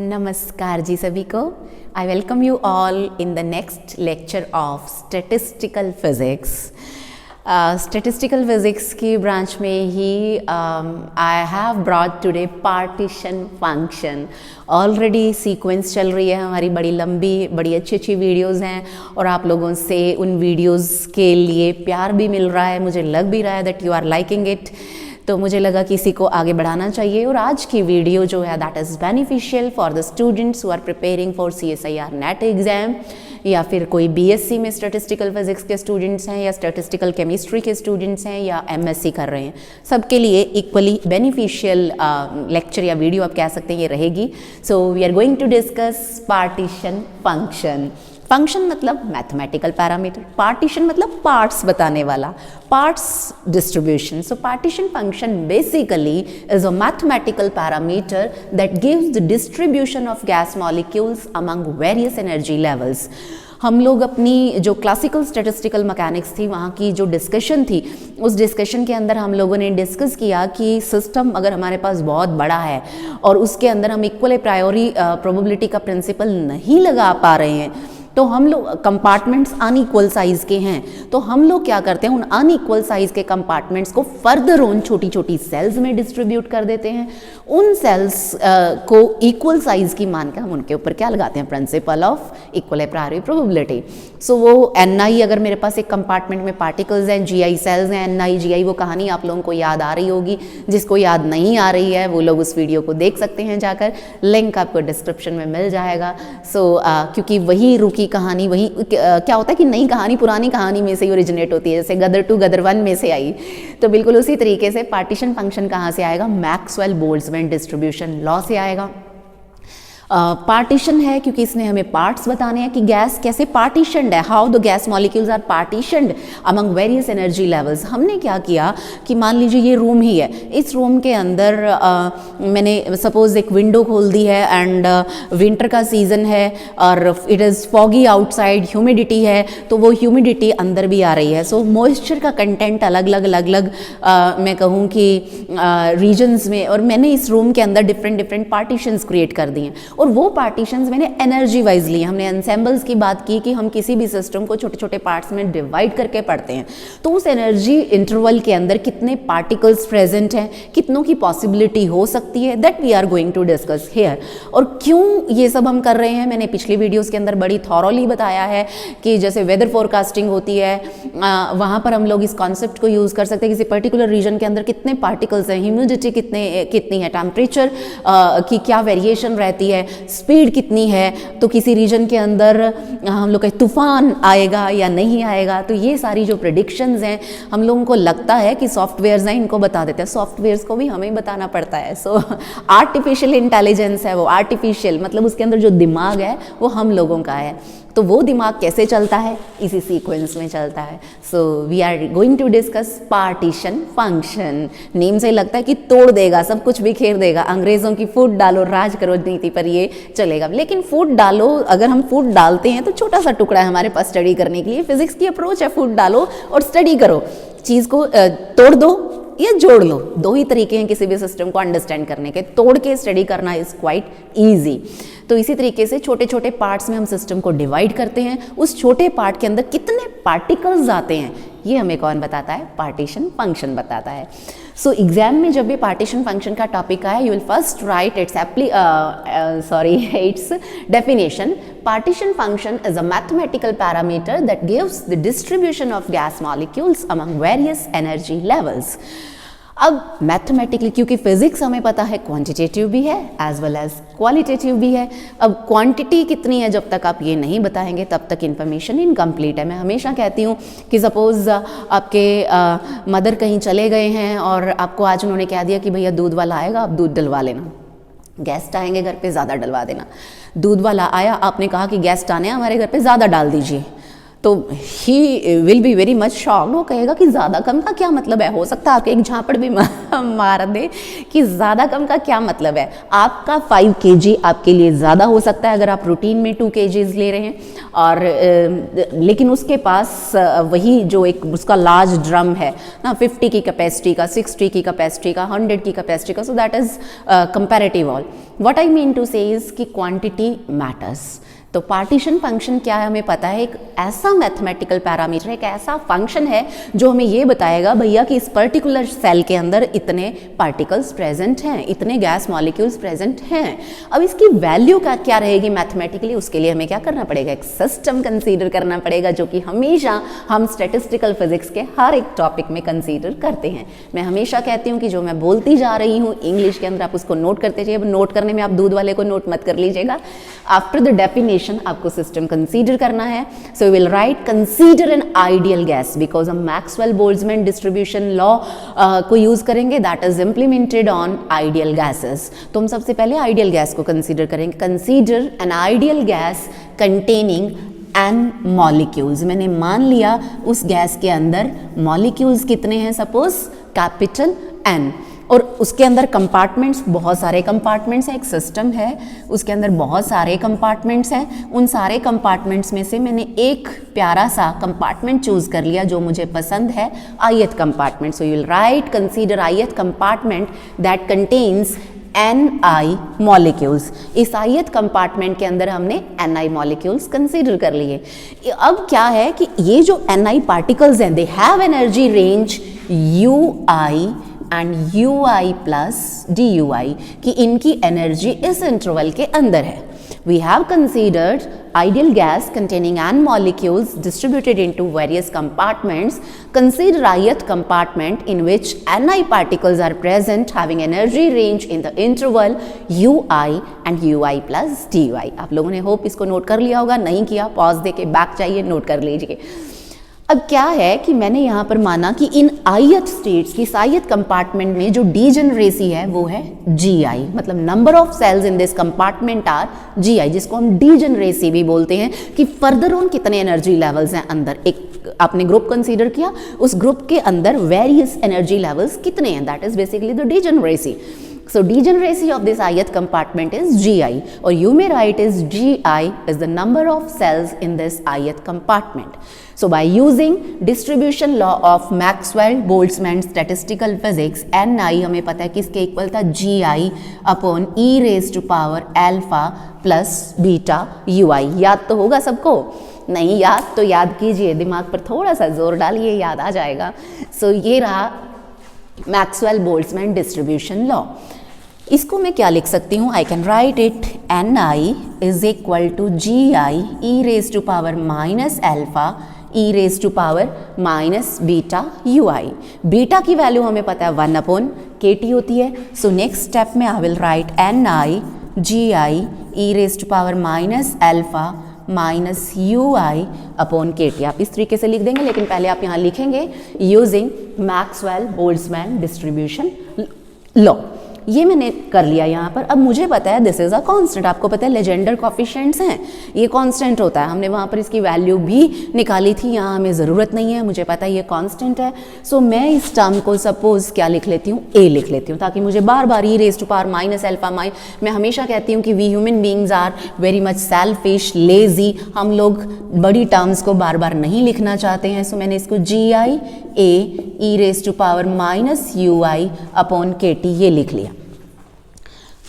नमस्कार जी सभी को। I welcome you all in the next lecture of statistical physics. Statistical physics की ब्रांच में ही I have brought today partition function. Already sequence चल रही है हमारी, बड़ी लंबी बड़ी अच्छी अच्छी वीडियोस हैं और आप लोगों से उन वीडियोस के लिए प्यार भी मिल रहा है, मुझे लग भी रहा है that you are liking it. तो मुझे लगा कि इसी को आगे बढ़ाना चाहिए और आज की वीडियो जो है that is beneficial for the students who are preparing for CSIR NET exam, या फिर कोई BSc में स्टैटिस्टिकल फिजिक्स के स्टूडेंट्स हैं या स्टैटिस्टिकल केमिस्ट्री के स्टूडेंट्स हैं या MSc कर रहे हैं, सबके लिए इक्वली बेनिफिशियल लेक्चर या वीडियो आप कह सकते हैं ये रहेगी। So we are going to discuss partition function. Function मतलब मैथमेटिकल पैरामीटर, पार्टीशन मतलब पार्ट्स बताने वाला, parts distribution. So partition function basically is a mathematical parameter that gives the distribution of gas molecules among various energy levels. हम लोग अपनी जो classical statistical mechanics थी वहाँ की जो डिस्कशन थी, उस डिस्कशन के अंदर हम लोगों ने डिस्कस किया कि सिस्टम अगर हमारे पास बहुत बड़ा है और उसके अंदर हम इक्वल प्रायोरी प्रोबेबिलिटी का प्रिंसिपल नहीं लगा पा रहे हैं, तो हम लोग कंपार्टमेंट्स अनइक्वल साइज़ के हैं, तो हम लोग क्या करते हैं उन अनइक्वल साइज़ के कंपार्टमेंट्स को फर्दर ऑन छोटी छोटी सेल्स में डिस्ट्रीब्यूट कर देते हैं। उन सेल्स को इक्वल साइज़ की मानकर हम उनके ऊपर क्या लगाते हैं, principle of equal priori probability. So वो Ni, अगर मेरे पास एक कंपार्टमेंट में पार्टिकल्स हैं, Gi सेल्स हैं, Ni Gi, वो कहानी आप लोगों को याद आ रही होगी। जिसको याद नहीं आ रही है वो लोग उस वीडियो को देख सकते हैं जाकर, लिंक आपको डिस्क्रिप्शन में मिल जाएगा। सो क्योंकि वही रुकी कहानी, वही क्या होता है कि नई कहानी पुरानी कहानी में से ही ओरिजिनेट होती है, जैसे गदर 2 गदर 1 में से आई, तो बिल्कुल उसी तरीके से पार्टीशन फंक्शन कहाँ से आएगा, मैक्सवेल बोल्ट्जमैन डिस्ट्रीब्यूशन लॉ से आएगा। पार्टीशन है क्योंकि इसने हमें पार्ट्स बताने हैं कि गैस कैसे पार्टीशनड है, how the gas molecules are partitioned among various energy levels. हमने क्या किया कि मान लीजिए ये रूम ही है, इस रूम के अंदर मैंने सपोज एक विंडो खोल दी है एंड विंटर का सीज़न है और it is foggy outside, humidity है, तो वो ह्यूमिडिटी अंदर भी आ रही है। सो मॉइस्चर का कंटेंट अलग अलग मैं कहूँ कि रीजन्स में, और मैंने इस रूम के अंदर डिफरेंट पार्टीशंस क्रिएट कर दिए हैं और वो पार्टीशंस मैंने एनर्जी वाइज लिए। हमने एनसेम्बल्स की बात की कि हम किसी भी सिस्टम को छोटे छोटे पार्ट्स में डिवाइड करके पढ़ते हैं, तो उस एनर्जी इंटरवल के अंदर कितने पार्टिकल्स प्रेजेंट हैं, कितनों की पॉसिबिलिटी हो सकती है, that we are going to discuss here. और क्यों ये सब हम कर रहे हैं, मैंने पिछली वीडियोस के अंदर बड़ी थॉरोली बताया है कि जैसे वेदर फोरकास्टिंग होती है, वहाँ पर हम लोग इस कॉन्सेप्ट को यूज़ कर सकते हैं किसी पर्टिकुलर रीजन के अंदर कितने पार्टिकल्स हैं, ह्यूमिडिटी कितनी है, टेम्परेचर की क्या वेरिएशन रहती है, स्पीड कितनी है, तो किसी रीजन के अंदर हम लोग का तूफान आएगा या नहीं आएगा। तो ये सारी जो प्रेडिक्शंस हैं, हम लोगों को लगता है कि सॉफ्टवेयर्स हैं इनको बता देते हैं, सॉफ्टवेयर्स को भी हमें बताना पड़ता है। सो आर्टिफिशियल इंटेलिजेंस है वो, आर्टिफिशियल मतलब उसके अंदर जो दिमाग है वो हम लोगों का है, तो वो दिमाग कैसे चलता है, इसी सीक्वेंस में चलता है। So we are going to discuss partition function. Name से लगता है कि तोड़ देगा, सब कुछ बिखेर देगा, अंग्रेज़ों की फूट डालो राज करो नीति पर ये चलेगा, लेकिन फूट डालो, अगर हम फूट डालते हैं तो छोटा सा टुकड़ा है हमारे पास स्टडी करने के लिए। फिजिक्स की अप्रोच है फूट डालो और स्टडी करो, चीज़ को तोड़ दो या जोड़ लो, दो ही तरीके हैं किसी भी सिस्टम को अंडरस्टैंड करने के। तोड़ के स्टडी करना इज़ क्वाइट ईजी। तो इसी तरीके से छोटे छोटे पार्ट्स में हम सिस्टम को डिवाइड करते हैं, उस छोटे पार्ट के अंदर कितने पार्टिकल्स आते हैं ये हमें कौन बताता है, पार्टीशन फंक्शन बताता है। सो एग्जाम में जब भी पार्टीशन फंक्शन का टॉपिक आया, you will first right it's definition. Partition function is a mathematical parameter that gives the distribution of gas molecules among various energy levels. अब मैथमेटिकली, क्योंकि physics हमें पता है क्वांटिटेटिव भी है एज वेल एज क्वालिटेटिव भी है। अब क्वांटिटी कितनी है जब तक आप ये नहीं बताएंगे तब तक इन्फॉर्मेशन इनकम्प्लीट है। मैं हमेशा कहती हूँ कि सपोज़ आपके मदर कहीं चले गए हैं और आपको आज उन्होंने कह दिया कि भैया दूध वाला आएगा, आप दूध डलवा लेना, गेस्ट आएंगे घर पे ज़्यादा डलवा देना। दूध वाला आया, आपने कहा कि गेस्ट आने हमारे घर पे ज़्यादा डाल दीजिए, तो he will be very much shocked. वो कहेगा कि ज़्यादा कम का क्या मतलब है, हो सकता है आपके एक झापड़ भी मार दे कि ज़्यादा कम का क्या मतलब है। आपका 5 kg आपके लिए ज़्यादा हो सकता है अगर आप रूटीन में 2 kgs ले रहे हैं, और लेकिन उसके पास वही जो एक उसका लार्ज ड्रम है ना, 50 की कैपेसिटी का, 60 की कैपेसिटी का, 100 की कैपेसिटी का, so that is comparative all. What I mean to say is कि क्वांटिटी मैटर्स। तो पार्टीशन फंक्शन क्या है हमें पता है, एक ऐसा मैथमेटिकल पैरामीटर, एक ऐसा फंक्शन है जो हमें ये बताएगा भैया कि इस पर्टिकुलर सेल के अंदर इतने पार्टिकल्स प्रेजेंट हैं, इतने गैस मॉलिक्यूल्स प्रेजेंट हैं। अब इसकी वैल्यू का क्या रहेगी मैथमेटिकली, उसके लिए हमें क्या करना पड़ेगा, एक सिस्टम कंसीडर करना पड़ेगा, जो कि हमेशा हम स्टैटिस्टिकल फिजिक्स के हर एक टॉपिक में कंसीडर करते हैं। मैं हमेशा कहती हूँ कि जो मैं बोलती जा रही हूँ इंग्लिश के अंदर आप उसको नोट करते जाइए। अब नोट करने में आप दूध वाले को नोट मत कर लीजिएगा। आफ्टर द डेफिनेशन आपको सिस्टम कंसीडर करना है। So will write consider an ideal gas, because हम मैक्सवेल बोल्ट्जमैन डिस्ट्रीब्यूशन लॉ को यूज करेंगे, that is implemented on ideal gases. तो हम सबसे पहले आइडियल गैस को कंसीडर करेंगे। Consider an ideal gas containing N molecules. मैंने मान लिया उस गैस के अंदर मॉलिक्यूल्स कितने हैं, सपोज कैपिटल एन, और उसके अंदर कंपार्टमेंट्स, बहुत सारे कंपार्टमेंट्स हैं, एक सिस्टम है उसके अंदर बहुत सारे कंपार्टमेंट्स हैं। उन सारे कंपार्टमेंट्स में से मैंने एक प्यारा सा कंपार्टमेंट चूज कर लिया जो मुझे पसंद है, ith compartment. So you will write consider ith compartment that contains Ni molecules. इस ith कंपार्टमेंट के अंदर हमने Ni मॉलिक्यूल्स कंसीडर कर लिए। अब क्या है कि ये जो Ni पार्टिकल्स हैं, they have energy range Ui and Ui plus Dui, कि इनकी एनर्जी इस इंटरवल के अंदर है। We have considered ideal gas containing N molecules distributed into various compartments. Consider ith compartment in which Ni particles are present having energy range in the interval Ui and Ui plus Dui. आप लोगों ने hope इसको note कर लिया होगा, नहीं किया pause देके बैक जाइए, नोट कर लीजिए। अब क्या है कि मैंने यहाँ पर माना कि इन ith स्टेट्स की ith कंपार्टमेंट में जो डीजेनरेसी है वो है Gi, मतलब number of cells in this compartment are Gi, जिसको हम डीजेनरेसी भी बोलते हैं, कि फर्दर ऑन कितने एनर्जी लेवल्स हैं अंदर। एक आपने ग्रुप कंसीडर किया, उस ग्रुप के अंदर वेरियस एनर्जी लेवल्स कितने हैं, that is basically the degeneracy. So degeneracy of this ith compartment is Gi, or you may write as Gi is the number of cells in this ith compartment. So by using distribution law of Maxwell-Boltzmann statistical physics, Ni हमें पता है किसके equal था, Gi upon e raised to power alpha plus beta Ui। याद तो होगा सबको, नहीं याद तो याद कीजिए, दिमाग पर थोड़ा सा जोर डालिए, याद आ जाएगा। So ये रहा मैक्सवेल बोल्ट्जमैन डिस्ट्रीब्यूशन लॉ। इसको मैं क्या लिख सकती हूँ, I can write it Ni is equal to Gi e raise to power minus alpha e raise to power minus beta Ui। Beta की वैल्यू हमें पता है 1/kT होती है। सो नेक्स्ट स्टेप में I will write Ni Gi e raise to power minus alpha minus Ui upon kT। आप इस तरीके से लिख देंगे, लेकिन पहले आप यहाँ लिखेंगे using Maxwell Boltzmann distribution law. ये मैंने कर लिया यहाँ पर। अब मुझे पता है दिस इज अ कांस्टेंट, आपको पता है लेजेंडर कोफिशिएंट्स हैं, ये कांस्टेंट होता है, हमने वहाँ पर इसकी वैल्यू भी निकाली थी, यहाँ हमें ज़रूरत नहीं है, मुझे पता है ये कांस्टेंट है। सो मैं इस टर्म को सपोज क्या लिख लेती हूँ, ए लिख लेती हूँ, ताकि मुझे बार बार e raise to power minus alpha मैं हमेशा कहती हूँ कि we human beings are very much selfish, lazy, हम लोग बड़ी टर्म्स को बार बार नहीं लिखना चाहते हैं। सो मैंने इसको Gi e raise to power minus Ui upon kT ये लिख लिया,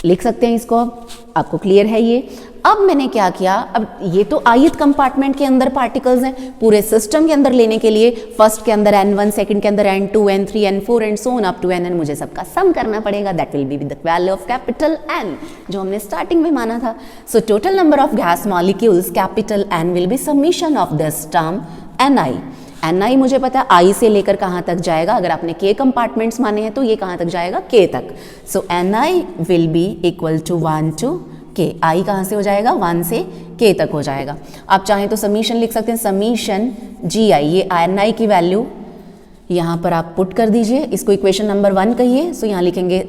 लिख सकते हैं इसको। अब आपको क्लियर है ये। अब मैंने क्या किया, अब ये तो ith कंपार्टमेंट के अंदर पार्टिकल्स हैं, पूरे सिस्टम के अंदर लेने के लिए फर्स्ट के अंदर N1, सेकंड के अंदर N2, N3, N4 and so on up to Nn मुझे सबका सम करना पड़ेगा। That will be with the value of capital N जो हमने स्टार्टिंग में माना था। So total number of gas molecules capital N will be summation of this term Ni। Ni मुझे पता है I से लेकर कहाँ तक जाएगा, अगर आपने K कंपार्टमेंट्स माने हैं तो ये कहाँ तक जाएगा, K तक। So Ni will be equal to 1 to K। I कहाँ से हो जाएगा, 1 से K तक हो जाएगा। आप चाहें तो समीशन लिख सकते हैं, समीशन Gi, ये Ni की वैल्यू यहाँ पर आप पुट कर दीजिए, इसको इक्वेशन नंबर 1 कहिए। सो यहाँ लिखेंगे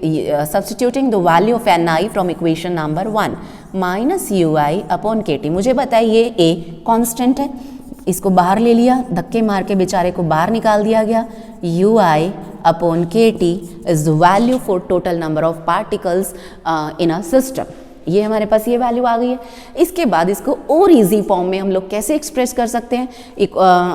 substituting the value of Ni from equation number 1 minus Ui upon kT। मुझे पता है ये A कांस्टेंट है, इसको बाहर ले लिया, धक्के मार के बेचारे को बाहर निकाल दिया गया। ui upon kt is the value for total number of particles in a system. ये हमारे पास ये वैल्यू आ गई है। इसके बाद इसको और इजी फॉर्म में हम लोग कैसे एक्सप्रेस कर सकते हैं,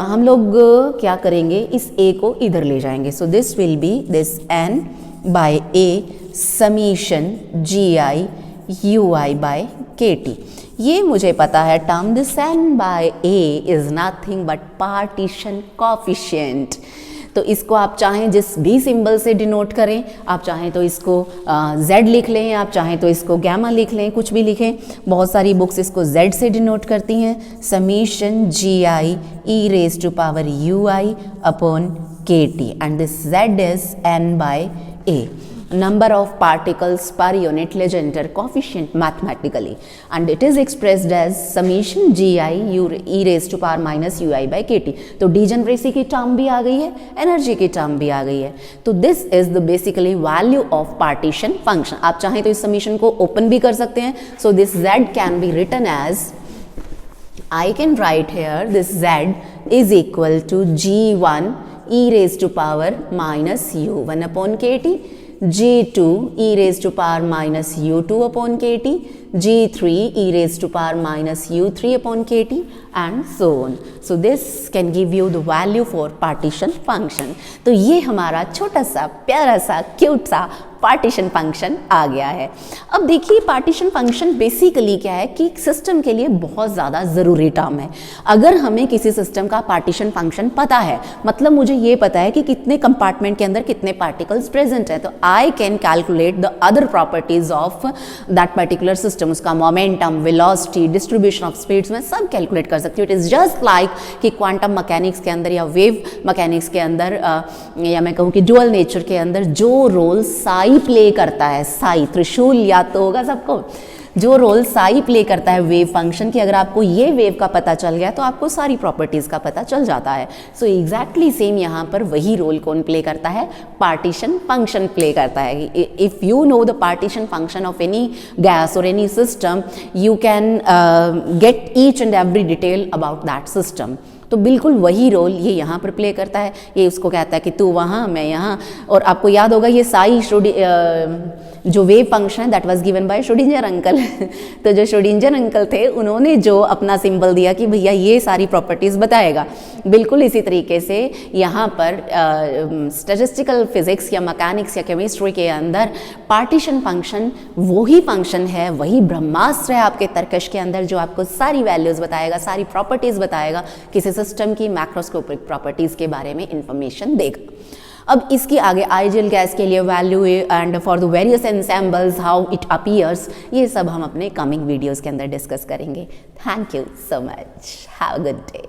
हम लोग क्या करेंगे, इस a को इधर ले जाएंगे। So this will be this n by a summation gi ui by kt। ये मुझे पता है term this n by a is nothing but partition coefficient. तो इसको आप चाहें जिस भी सिंबल से डिनोट करें, आप चाहें तो इसको z लिख लें, आप चाहें तो इसको गैमा लिख लें, कुछ भी लिखें। बहुत सारी बुक्स इसको z से डिनोट करती हैं, summation g i e raise to power u i upon k T and this z is n by a. Number of particles per unit Legendre coefficient mathematically, and it is expressed as summation gi e raised to power minus ui by kt. तो degeneracy की term भी आ गई है, energy की term भी आ गई है। तो this is the basically value of partition function. आप चाहें तो इस समीशन को ओपन भी कर सकते हैं। So this z can be written as, I can write here this z is equal to g1 e raised to power minus u1 upon kt, g2 e raised to power minus u2 upon kt, g3 e raised to power minus u3 upon kt and so on. So this can give you the value for partition function. तो ये हमारा छोटा सा प्यारा सा cute सा partition function आ गया है। अब देखिए पार्टीशन फंक्शन बेसिकली क्या है कि सिस्टम के लिए बहुत ज़्यादा ज़रूरी टर्म है। अगर हमें किसी सिस्टम का पार्टीशन फंक्शन पता है, मतलब मुझे ये पता है कि कितने कंपार्टमेंट के अंदर कितने पार्टिकल्स प्रेजेंट है, तो I can calculate the other properties of that particular system, उसका momentum, velocity, distribution of speeds में सब कैलकुलेट कर सकती हूँ। इट इज़ जस्ट लाइक कि क्वांटम मैकेनिक्स के अंदर या वेव मैकेनिक्स के अंदर या मैं कहूँ कि ड्यूअल नेचर के अंदर जो रोल साई प्ले करता है, साई त्रिशूल याद तो होगा सबको, जो रोल साई प्ले करता है वेव फंक्शन की, अगर आपको ये वेव का पता चल गया तो आपको सारी प्रॉपर्टीज का पता चल जाता है। सो एग्जैक्टली सेम यहाँ पर वही रोल कौन प्ले करता है, पार्टीशन फंक्शन प्ले करता है। If you know the partition function of any gas और any system, you can get each and every detail about that system. तो बिल्कुल वही रोल ये यहाँ पर प्ले करता है। ये उसको कहता है कि तू वहाँ मैं यहाँ, और आपको याद होगा ये साई जो वेव फंक्शन है that was given by Schrodinger uncle. तो जो श्रोडिंगर अंकल थे उन्होंने जो अपना सिंबल दिया कि भैया ये सारी प्रॉपर्टीज़ बताएगा, बिल्कुल इसी तरीके से यहाँ पर स्टैटिस्टिकल फिजिक्स या मैकेनिक्स या केमिस्ट्री के अंदर पार्टीशन फंक्शन वही फंक्शन है, वही ब्रह्मास्त्र है आपके तर्कश के अंदर जो आपको सारी वैल्यूज़ बताएगा, सारी प्रॉपर्टीज़ बताएगा, किसी सिस्टम की मैक्रोस्कोपिक प्रॉपर्टीज़ के बारे में इंफॉर्मेशन देगा। अब इसकी आगे आइडियल गैस के लिए value and for the various ensembles how it appears, ये सब हम अपने कमिंग वीडियोस के अंदर डिस्कस करेंगे। Thank you so much, have a good day.